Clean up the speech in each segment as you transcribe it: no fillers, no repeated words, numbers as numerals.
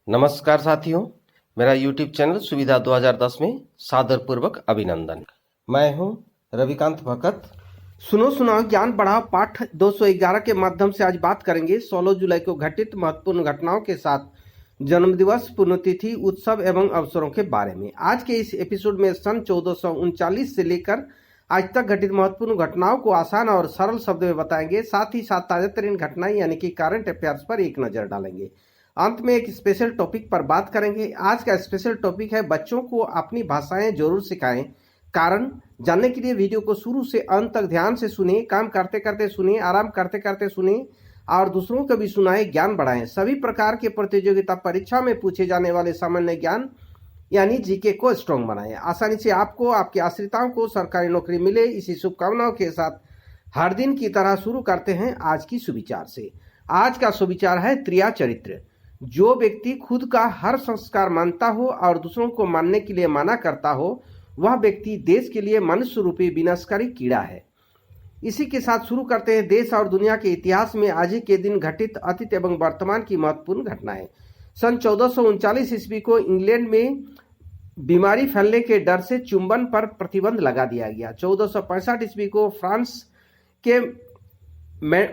नमस्कार साथियों, मेरा YouTube चैनल सुविधा 2010 में सादरपूर्वक अभिनंदन। मैं हूं रविकांत भगत। सुनो सुनाओ ज्ञान बढ़ाओ पाठ 211 के माध्यम से आज बात करेंगे 16 जुलाई को घटित महत्वपूर्ण घटनाओं के साथ जन्मदिवस, पुण्यतिथि, उत्सव एवं अवसरों के बारे में। आज के इस एपिसोड में सन 1439 से लेकर आज तक घटित महत्वपूर्ण घटनाओं को आसान और सरल शब्द में बताएंगे। साथ ही साथ ताजा तरीन घटनाएं यानी कि करंट अफेयर्स पर एक नजर डालेंगे। अंत में एक स्पेशल टॉपिक पर बात करेंगे। आज का स्पेशल टॉपिक है बच्चों को अपनी भाषाएं जरूर सिखाएं। कारण जानने के लिए वीडियो को शुरू से अंत तक ध्यान से सुने, काम करते करते सुने, आराम करते करते सुने और दूसरों को भी सुनाएं, ज्ञान बढ़ाएं। सभी प्रकार के प्रतियोगिता परीक्षा में पूछे जाने वाले सामान्य ज्ञान यानी जीके को स्ट्रॉन्ग बनाएं। आसानी से आपको, आपके आश्रिताओं को सरकारी नौकरी मिले, इसी शुभकामनाओं के साथ हर दिन की तरह शुरू करते हैं आज की सुविचार से। आज का सुविचार है त्रिया चरित्र। जो व्यक्ति खुद का हर संस्कार मानता हो और दूसरों को मानने के लिए मना करता हो, वह व्यक्ति देश के लिए मनुष्य रूपी विनाशकारी कीड़ा है। इसी के साथ शुरू करते हैं देश और दुनिया के इतिहास में आज ही के दिन घटित अतीत एवं वर्तमान की महत्वपूर्ण घटनाएं। सन 1439 ईस्वी को इंग्लैंड में बीमारी फैलने के डर से चुंबन पर प्रतिबंध लगा दिया गया। 1465 ईस्वी को फ्रांस के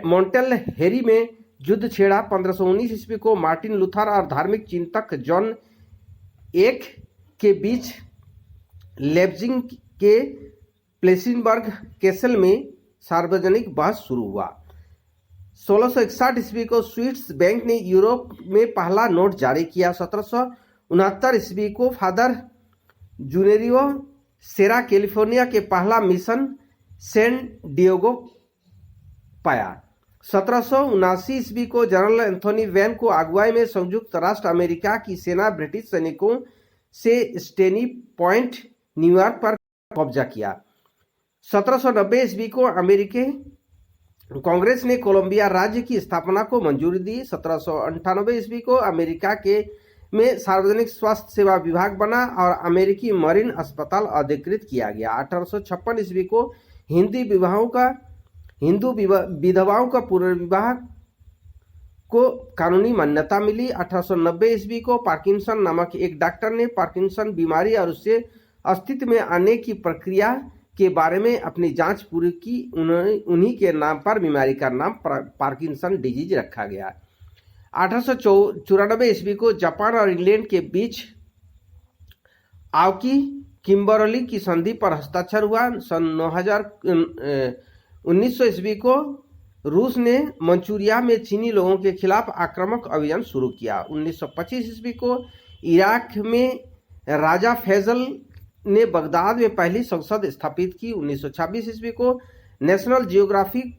मॉन्टेल हेरी में युद्ध छेड़ा। 1519 ईस्वी को मार्टिन लूथर और धार्मिक चिंतक जॉन एक के बीच लेप्जिग के प्लेसिनबर्ग कैसल में सार्वजनिक बहस शुरू हुआ। 1661 ईस्वी को स्विस बैंक ने यूरोप में पहला नोट जारी किया। 1769 ईस्वी को फादर जुनेरियो सेरा कैलिफोर्निया के पहला मिशन सैन डिएगो पाया। 1779 ईस्वी को जनरल एंथोनी वैन को अगुवाई में संयुक्त राष्ट्र अमेरिका की सेना ब्रिटिश सैनिकों से स्टेनी पॉइंट, न्यूयॉर्क पर कब्जा किया। 1790 ईस्वी को अमेरिकी कांग्रेस ने कोलंबिया राज्य की स्थापना को मंजूरी दी। 1798 ईस्वी को अमेरिका के में सार्वजनिक स्वास्थ्य सेवा विभाग बना और अमेरिकी मरीन अस्पताल अधिकृत किया गया। 1856 ईस्वी को हिंदू विधवाओं का पुनर्विवाह को कानूनी मान्यता मिली। 1890 ईस्वी को पार्किंसन नामक एक डॉक्टर ने पार्किंसन बीमारी और उससे अस्तित्व में आने की प्रक्रिया के बारे में अपनी जांच पूरी की। उन्हीं के नाम पर बीमारी का नाम पार्किंसन डिजीज रखा गया। 1894 ईस्वी को जापान और इंग्लैंड के बीच आवकी किम्बरली की संधि पर हस्ताक्षर हुआ। सन 1900 ईस्वी को रूस ने मंचूरिया में चीनी लोगों के खिलाफ आक्रामक अभियान शुरू किया। 1925 ईस्वी को इराक में राजा फैजल ने बगदाद में पहली संसद स्थापित की। 1926 ईस्वी को नेशनल जियोग्राफिक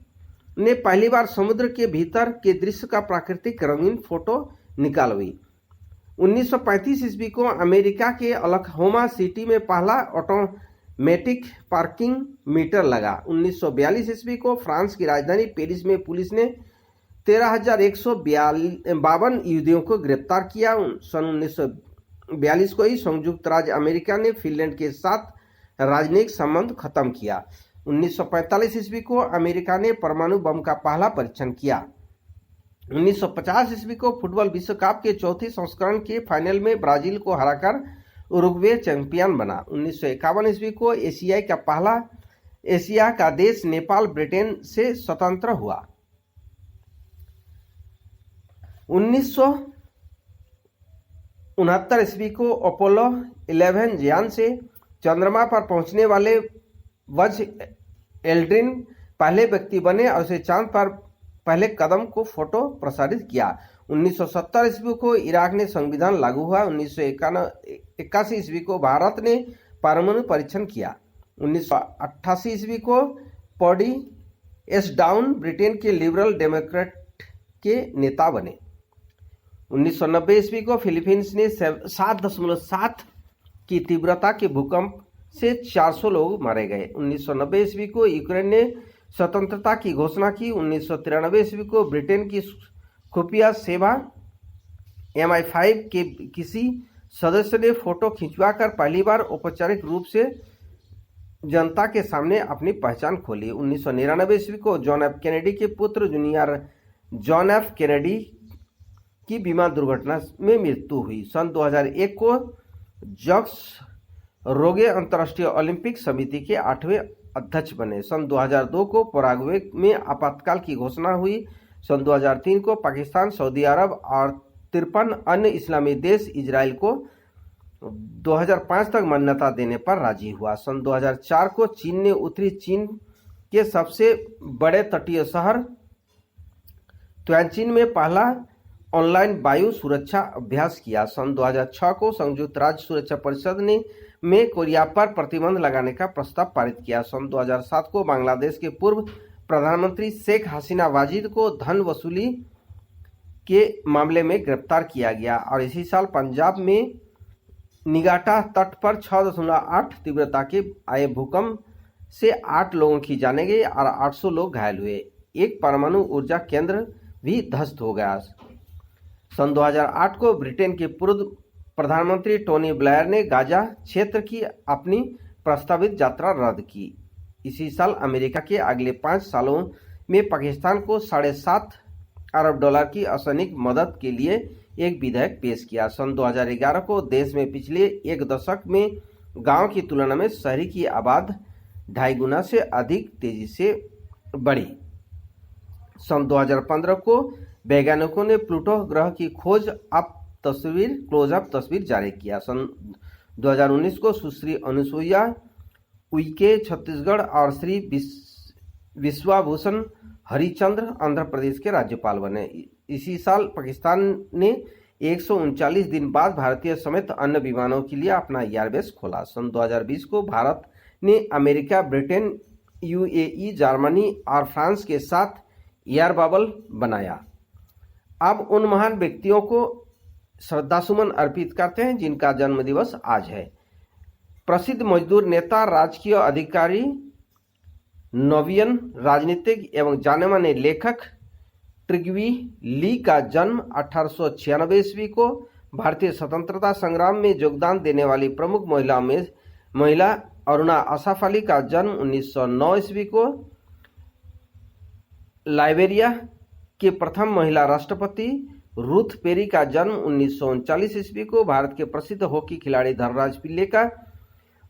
ने पहली बार समुद्र के भीतर के दृश्य का प्राकृतिक रंगीन फोटो निकाली। 1935 ईस्वी को अमेरिका के ओक्लाहोमा सिटी में पहला ऑटोमेटिक पार्किंग मीटर लगा। 1942 ईस्वी को फ्रांस की राजधानी पेरिस में पुलिस ने 13,152 यहूदियों को गिरफ्तार किया। सन 1942 को ही संयुक्त राज्य अमेरिका ने फिनलैंड के साथ राजनयिक संबंध खत्म किया। 1945 ईस्वी को अमेरिका ने परमाणु बम का पहला परीक्षण किया। 1950 ईस्वी को फुटबॉल विश्व कप के चौथे संस्करण के फाइनल में ब्राजील को हराकर उरुग्वे चैंपियन बना। 1951 ईस्वी को एशिया का देश नेपाल ब्रिटेन से स्वतंत्र हुआ। 1969 ईस्वी को अपोलो 11 यान से चंद्रमा पर पहुंचने वाले बज एल्ड्रिन पहले व्यक्ति बने और उसे चांद पर पहले कदम को फोटो प्रसारित किया। 1970 ईस्वी को इराक ने संविधान लागू हुआ। 1981 ईस्वी को भारत ने परमाणु परीक्षण किया। 1988 ईस्वी को पॉडी एसडाउन ब्रिटेन के लिबरल डेमोक्रेट के नेता बने। 1990 ईस्वी को फिलीपींस ने 7.7 की तीव्रता के भूकंप से 400 लोग मारे गए। 1990 ईस्वी को यूक्रेन ने स्वतंत्रता की घोषणा की। 1993 ईस्वी को ब्रिटेन की खुफिया सेवा MI5 के किसी सदस्य ने फोटो खिंचवाकर पहली बार औपचारिक रूप से जनता के सामने अपनी पहचान खोली। 1999 ईस्वी को जॉन एफ कैनेडी के पुत्र जूनियर जॉन एफ कैनेडी की विमान दुर्घटना में मृत्यु हुई। सन 2001 को जक्स रोगे अंतर्राष्ट्रीय ओलंपिक समिति के 8वें अध्यक्ष बने। सन 2002 को पराग्वे में आपातकाल की घोषणा हुई। सन 2003 को पाकिस्तान, सऊदी अरब और 53 अन्य इस्लामी देश इजराइल को 2005 तक मान्यता देने पर राजी हुआ। सन 2004 को चीन ने उत्तरी चीन के सबसे बड़े तटीय शहर त्वानचिन में पहला ऑनलाइन वायु सुरक्षा अभ्यास किया। सन 2006 को संयुक्त राष्ट्र सुरक्षा परिषद ने में कोरिया पर प्रतिबंध लगाने का प्रस्ताव पारित किया। सन 2007 को बांग्लादेश के पूर्व प्रधानमंत्री शेख हसीना वाजिद को धन वसूली के मामले में गिरफ्तार किया गया और इसी साल पंजाब में निगाटा तट पर 6.8 तीव्रता के आए भूकंप से 8 लोगों की जानें गई और 800 लोग घायल हुए। एक परमाणु ऊर्जा केंद्र भी ध्वस्त हो गया। सन 2008 को ब्रिटेन के पूर्व प्रधानमंत्री टोनी ब्लेयर ने गाजा क्षेत्र की अपनी प्रस्तावित यात्रा रद्द की। इसी साल अमेरिका के अगले 5 सालों में पाकिस्तान को $7.5 अरब की असैनिक मदद के लिए एक विधेयक पेश किया। सन 2011 को देश में पिछले एक दशक में गांव की तुलना में शहरी की आबादी 2.5 गुना से अधिक तेजी से बढ़ी। सन 2015 को वैज्ञानिकों ने प्लूटो ग्रह की क्लोजअप तस्वीर जारी किया। सन 2019 को सुश्री अनुसुईया उइके छत्तीसगढ़ और श्री विश्वाभूषण हरिचंद्र आंध्र प्रदेश के राज्यपाल बने। इसी साल पाकिस्तान ने 139 दिन बाद भारतीय समेत अन्य विमानों के लिए अपना एयरबेस खोला। सन 2020 को भारत ने अमेरिका, ब्रिटेन, यूएई, जर्मनी और फ्रांस के साथ एयर बबल बनाया। अब उन महान व्यक्तियों को श्रद्धासुमन अर्पित करते हैं जिनका जन्मदिवस आज है। प्रसिद्ध मजदूर नेता, राजकीय अधिकारी, नोबियन, राजनीतिक एवं जाने माने लेखक ट्रिग्वी ली का जन्म 1896 ईस्वी को। भारतीय स्वतंत्रता संग्राम में योगदान देने वाली प्रमुख महिला अरुणा असफ अली का जन्म 1909 ईस्वी को। लाइबेरिया के प्रथम महिला राष्ट्रपति रूथ पेरी का जन्म 1939 ईस्वी को। भारत के प्रसिद्ध हॉकी खिलाड़ी धनराज पिल्ले का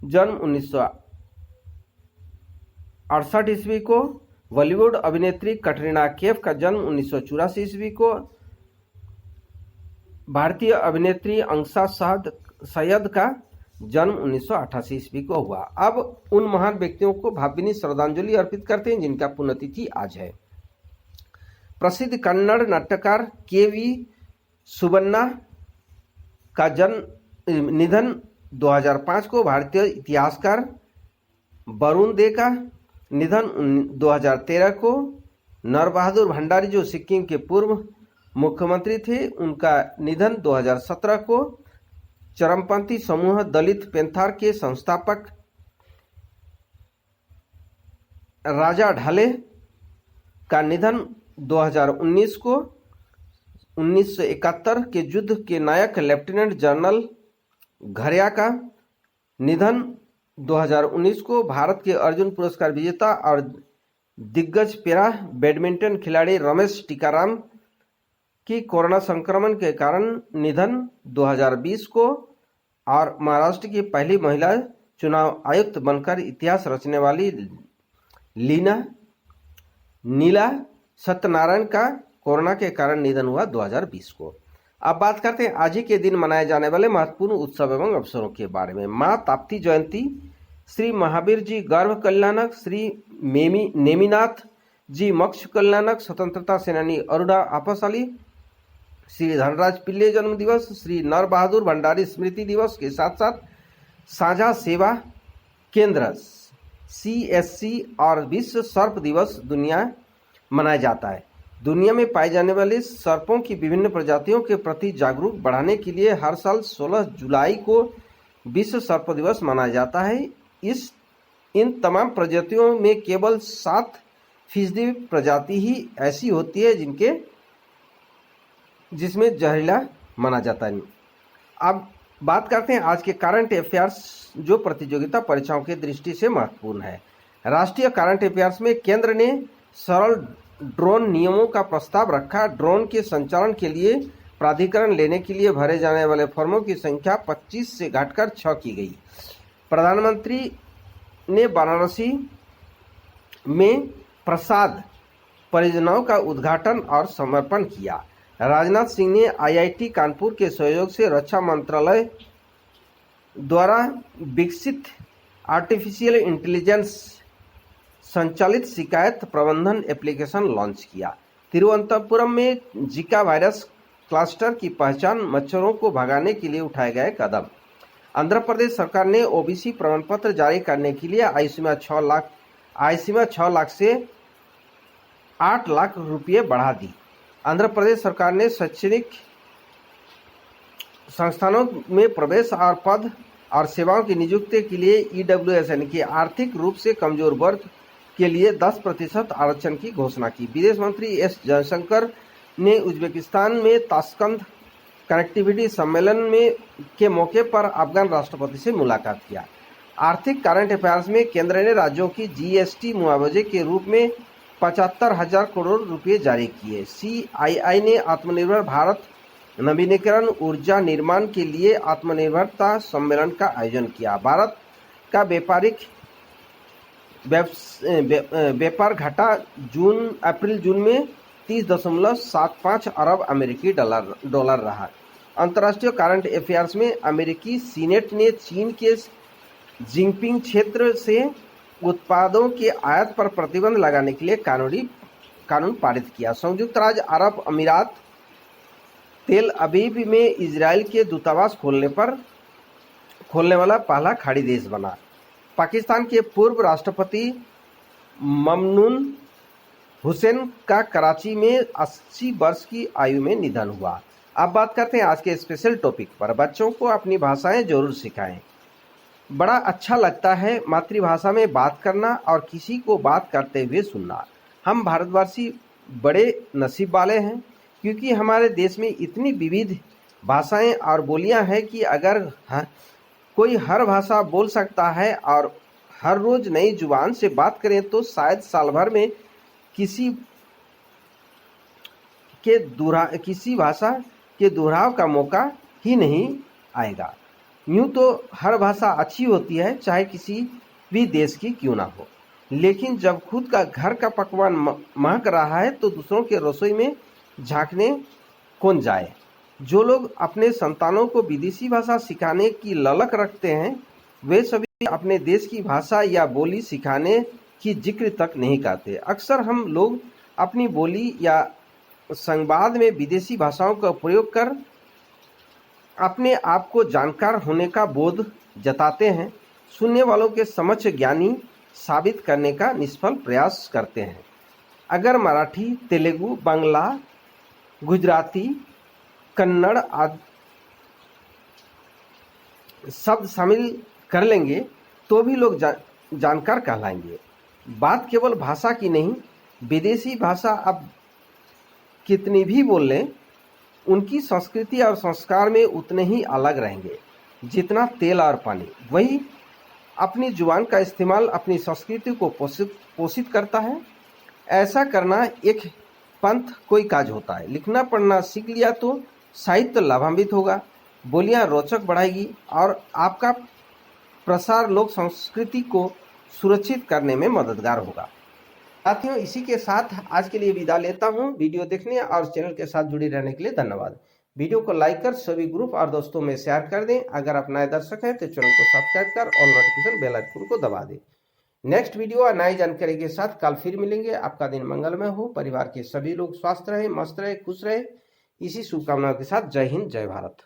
जन्म 1968 ईस्वी को। बॉलीवुड अभिनेत्री कटरीना कैफ का जन्म 1984 ईस्वी को। भारतीय अभिनेत्री अंशा सैयद का जन्म 1988 ईस्वी को हुआ। अब उन महान व्यक्तियों को भावभीनी श्रद्धांजलि अर्पित करते हैं जिनका पुण्यतिथि आज है। प्रसिद्ध कन्नड़ नाट्यकार के.वी. सुब्बण्णा का निधन 2005 को। भारतीय इतिहासकार वरुण दे का निधन 2013 को। नरबहादुर भंडारी जो सिक्किम के पूर्व मुख्यमंत्री थे, उनका निधन 2017 को। चरमपंथी समूह दलित पैंथर के संस्थापक राजा ढाले का निधन 2019 को। 1971 के युद्ध के नायक लेफ्टिनेंट जनरल घरिया का निधन 2019 को। भारत के अर्जुन पुरस्कार विजेता और दिग्गज पैरा बैडमिंटन खिलाड़ी रमेश टीकाराम की कोरोना संक्रमण के कारण निधन 2020 को। और महाराष्ट्र की पहली महिला चुनाव आयुक्त बनकर इतिहास रचने वाली नीला सत्यनारायण का कोरोना के कारण निधन हुआ 2020 को। अब बात करते हैं आज ही के दिन मनाए जाने वाले महत्वपूर्ण उत्सव एवं अवसरों के बारे में। माँ ताप्ती जयंती, श्री महावीर जी गर्भ कल्याणक, श्री नेमिनाथ जी मोक्ष कल्याणक, स्वतंत्रता सेनानी अरुणा आपस अली, श्री धनराज पिल्ले जन्म दिवस, श्री नर बहादुर भंडारी स्मृति दिवस के साथ साथ साझा सेवा केंद्र CSC और विश्व सर्प दिवस दुनिया मनाया जाता है। दुनिया में पाए जाने वाले सर्पों की विभिन्न प्रजातियों के प्रति जागरूक बढ़ाने के लिए हर साल 16 जुलाई को विश्व सर्प दिवस मनाया जाता है। इन तमाम प्रजातियों में केवल 7% प्रजाति ही ऐसी होती है जिसमें जहरीला माना जाता है। अब बात करते हैं आज के करंट अफेयर्स जो प्रतियोगिता परीक्षाओं की दृष्टि से महत्वपूर्ण है। राष्ट्रीय करंट अफेयर्स में केंद्र ने सरल ड्रोन नियमों का प्रस्ताव रखा। ड्रोन के संचालन के लिए प्राधिकरण लेने के लिए भरे जाने वाले फॉर्मों की संख्या 25 से घटकर 6 की गई। प्रधानमंत्री ने वाराणसी में प्रसाद परियोजनाओं का उद्घाटन और समर्पण किया। राजनाथ सिंह ने आईआईटी कानपुर के सहयोग से रक्षा मंत्रालय द्वारा विकसित आर्टिफिशियल इंटेलिजेंस संचालित शिकायत प्रबंधन एप्लीकेशन लॉन्च किया। तिरुवनंतपुरम में जिका वायरस क्लस्टर की पहचान, मच्छरों को भगाने के लिए उठाए गए कदम। आंध्र प्रदेश सरकार ने ओबीसी प्रमाण पत्र जारी करने के लिए आयु सीमा 6 लाख से 8 लाख रुपये बढ़ा दी। आंध्र प्रदेश सरकार ने शैक्षणिक संस्थानों में प्रवेश और पद और सेवाओं की नियुक्ति के लिए ईडब्ल्यूएस यानी कि आर्थिक रूप से कमजोर वर्ग के लिए 10% आरक्षण की घोषणा की। विदेश मंत्री एस जयशंकर ने उज्बेकिस्तान में ताशकंद कनेक्टिविटी सम्मेलन के मौके पर अफगान राष्ट्रपति से मुलाकात किया। आर्थिक करंट अफेयर्स में केंद्र ने राज्यों की जीएसटी मुआवजे के रूप में 75,000 करोड़ रुपए जारी किए। सीआईआई ने आत्मनिर्भर भारत नवीनीकरण ऊर्जा निर्माण के लिए आत्मनिर्भरता सम्मेलन का आयोजन किया। भारत का व्यापार घटा अप्रैल जून में 30.75 अरब अमेरिकी डॉलर रहा। अंतर्राष्ट्रीय करंट अफेयर्स में अमेरिकी सीनेट ने चीन के जिंगपिंग क्षेत्र से उत्पादों के आयात पर प्रतिबंध लगाने के लिए कानून पारित किया। संयुक्त राज्य अरब अमीरात तेल अवीव में इजराइल के दूतावास खोलने वाला पहला खाड़ी देश बना। पाकिस्तान के पूर्व राष्ट्रपति ममनून हुसैन का कराची में 80 वर्ष की आयु में निधन हुआ। अब बात करते हैं आज के स्पेशल टॉपिक पर। बच्चों को अपनी भाषाएं जरूर सिखाएं। बड़ा अच्छा लगता है मातृभाषा में बात करना और किसी को बात करते हुए सुनना। हम भारतवासी बड़े नसीब वाले हैं क्योंकि हमारे देश में इतनी विविध भाषाएं और बोलियां हैं कि अगर कोई हर भाषा बोल सकता है और हर रोज नई जुबान से बात करें तो शायद साल भर में किसी भाषा के दोहराव का मौका ही नहीं आएगा। यूं तो हर भाषा अच्छी होती है चाहे किसी भी देश की क्यों ना हो, लेकिन जब खुद का घर का पकवान महक रहा है तो दूसरों के रसोई में झांकने कौन जाए। जो लोग अपने संतानों को विदेशी भाषा सिखाने की ललक रखते हैं वे सभी अपने देश की भाषा या बोली सिखाने की जिक्र तक नहीं करते। अक्सर हम लोग अपनी बोली या संवाद में विदेशी भाषाओं का प्रयोग कर अपने आप को जानकार होने का बोध जताते हैं, सुनने वालों के समक्ष ज्ञानी साबित करने का निष्फल प्रयास करते हैं। अगर मराठी, तेलुगु, बांग्ला, गुजराती, कन्नड़ आदि शब्द शामिल कर लेंगे तो भी लोग जानकार कहलाएंगे। बात केवल भाषा की नहीं, विदेशी भाषा अब कितनी भी बोल लें उनकी संस्कृति और संस्कार में उतने ही अलग रहेंगे जितना तेल और पानी। वही अपनी जुबान का इस्तेमाल अपनी संस्कृति को पोषित करता है। ऐसा करना एक पंथ कोई काज होता है। लिखना पढ़ना सीख लिया तो साहित्य लाभान्वित होगा, बोलियां रोचक बढ़ाएगी और आपका प्रसार लोक संस्कृति को सुरक्षित करने में मददगार होगा। साथियों, इसी के साथ आज के लिए विदा लेता हूं। वीडियो देखने और चैनल के साथ जुड़े रहने के लिए धन्यवाद। वीडियो को लाइक कर सभी ग्रुप और दोस्तों में शेयर कर दें। अगर आप नए दर्शक हैं तो चैनल को सब्सक्राइब कर और नोटिफिकेशन बेल आइकन को दबा दें। नेक्स्ट वीडियो और नई जानकारी के साथ कल फिर मिलेंगे। आपका दिन मंगलमय हो, परिवार के सभी लोग स्वस्थ रहे, मस्त रहे, खुश रहे, इसी शुभकामनाओं के साथ जय हिंद, जय भारत।